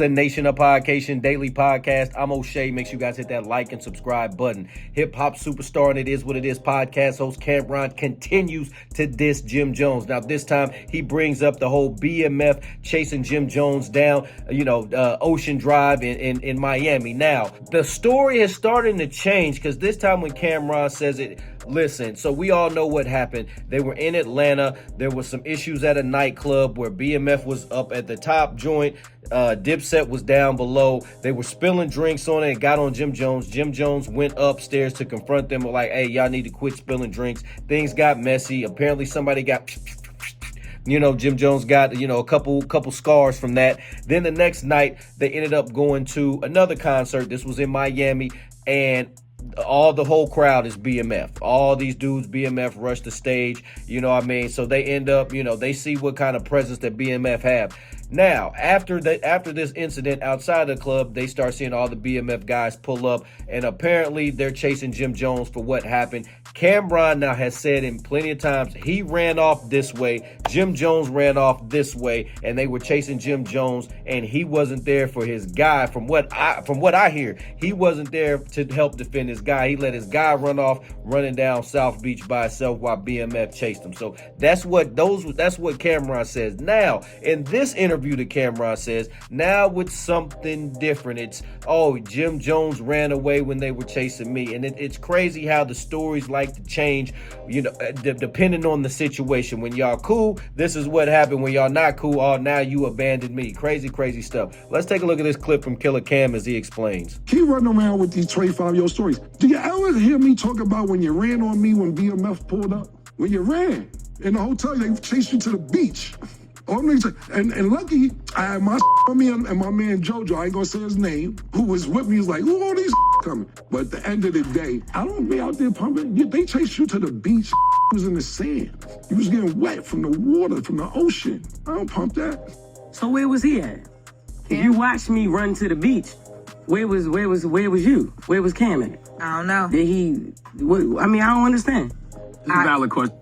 the Nation of Podcation Daily Podcast. I'm O'Shea. Make sure you guys hit that like and subscribe button. Hip hop superstar and It Is What It Is podcast host Camron continues to diss Jim Jones. Now this time he brings up the whole BMF chasing Jim Jones down, Ocean Drive in Miami. Now the story is starting to change because this time when Camron says it, listen, so we all know what happened. They were in Atlanta. There was some issues at a nightclub where BMF was up at the top joint. Dipset was down below. They were spilling drinks on it and got on Jim Jones. Jim Jones went upstairs to confront them like, hey, y'all need to quit spilling drinks. Things got messy. Apparently somebody got... Jim Jones got, a couple scars from that. Then the next night, they ended up going to another concert. This was in Miami, and the whole crowd is BMF. All these dudes, BMF, rush the stage, So they end up, they see what kind of presence that BMF have. Now, after this incident outside the club, they start seeing all the BMF guys pull up, and apparently they're chasing Jim Jones for what happened. Camron now has said in plenty of times he ran off this way, Jim Jones ran off this way, and they were chasing Jim Jones, and he wasn't there for his guy. From what I hear, he wasn't there to help defend his guy. He let his guy run off, running down South Beach by himself while BMF chased him. So that's what Camron says. Now, in this interview that Camron says, now with something different. It's, Jim Jones ran away when they were chasing me. And it's crazy how the stories like to change, depending on the situation. When y'all cool, this is what happened. When y'all not cool, now you abandoned me. Crazy stuff. Let's take a look at this clip from Killer Cam as he explains. Keep running around with these 25-year-old stories. Do you ever hear me talk about when you ran on me when BMF pulled up? When you ran in the hotel, they chased you to the beach. And lucky, I had my on me and my man JoJo, I ain't gonna say his name, who was with me. He was like, who all these coming? But at the end of the day, I don't be out there pumping. They chased you to the beach. Was in the sand. You was getting wet from the water, from the ocean. I don't pump that. So where was he at? If you watched me run to the beach, where was you? Where was Cam at? I don't know. I don't understand. It's a valid question.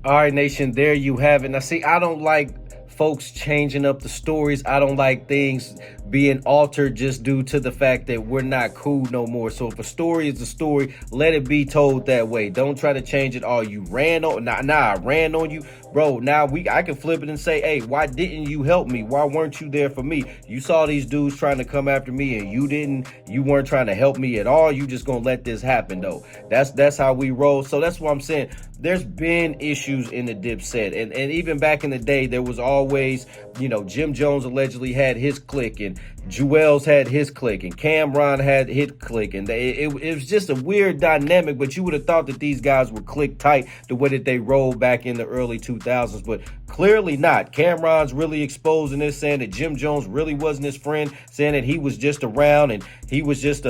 All right, Nation, there you have it. Now, see, I don't like folks changing up the stories. I don't like things being altered just due to the fact that we're not cool no more. So if a story is a story, let it be told that way. Don't try to change it. Oh, you ran on, I ran on you. Bro, now I can flip it and say, hey, why didn't you help me? Why weren't you there for me? You saw these dudes trying to come after me and you weren't trying to help me at all. You just gonna let this happen though. That's how we roll. So that's what I'm saying. There's been issues in the Dipset, and even back in the day, there was always, Jim Jones allegedly had his clique, and Jewels had his clique, and Camron had his clique, and it was just a weird dynamic. But you would have thought that these guys were clique tight the way that they rolled back in the early 2000s, but clearly not. Camron's really exposing this, saying that Jim Jones really wasn't his friend, saying that he was just around and he was just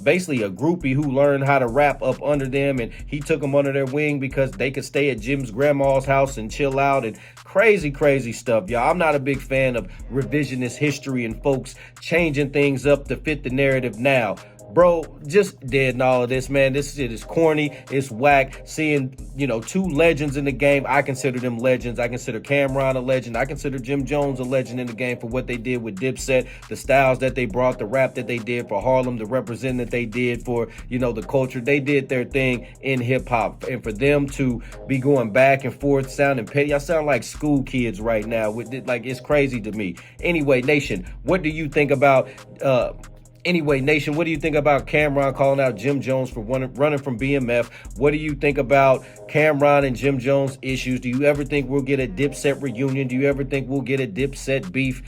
basically a groupie who learned how to rap up under them, and he took them under their wing because they could stay at Jim's grandma's house and chill out, and crazy stuff, y'all. I'm not a big fan of revisionist history and folks changing things up to fit the narrative now. Bro, just dead in all of this, man. This shit is corny. It's whack. Seeing, two legends in the game. I consider them legends. I consider Camron a legend. I consider Jim Jones a legend in the game for what they did with Dipset, the styles that they brought, the rap that they did for Harlem, the represent that they did for, the culture. They did their thing in hip hop. And for them to be going back and forth, sounding petty, y'all sound like school kids right now. It's crazy to me. Anyway, Nation, what do you think about Nation, what do you think about Camron calling out Jim Jones for running from BMF? What do you think about Camron and Jim Jones issues? Do you ever think we'll get a Dipset reunion? Do you ever think we'll get a Dipset beef?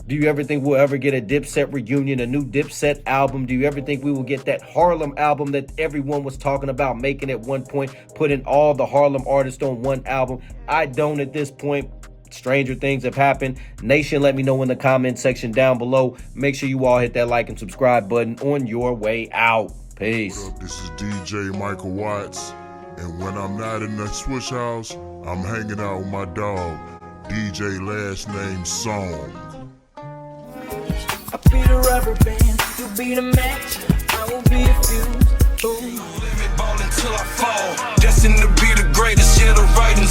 Do you ever think we'll ever get a Dipset reunion, a new Dipset album? Do you ever think we will get that Harlem album that everyone was talking about making at one point, putting all the Harlem artists on one album? I don't at this point. Stranger things have happened. Nation, let me know in the comment section down below. Make sure you all hit that like and subscribe button on your way out. Peace. What up? This is DJ Michael Watts, and when I'm not in the switch house, I'm hanging out with my dog, DJ Last Name Song. I be the rubber band, you be the match, I will be a fuse. Boom. Let me ball until I fall, destined to be the greatest, yeah, the writing's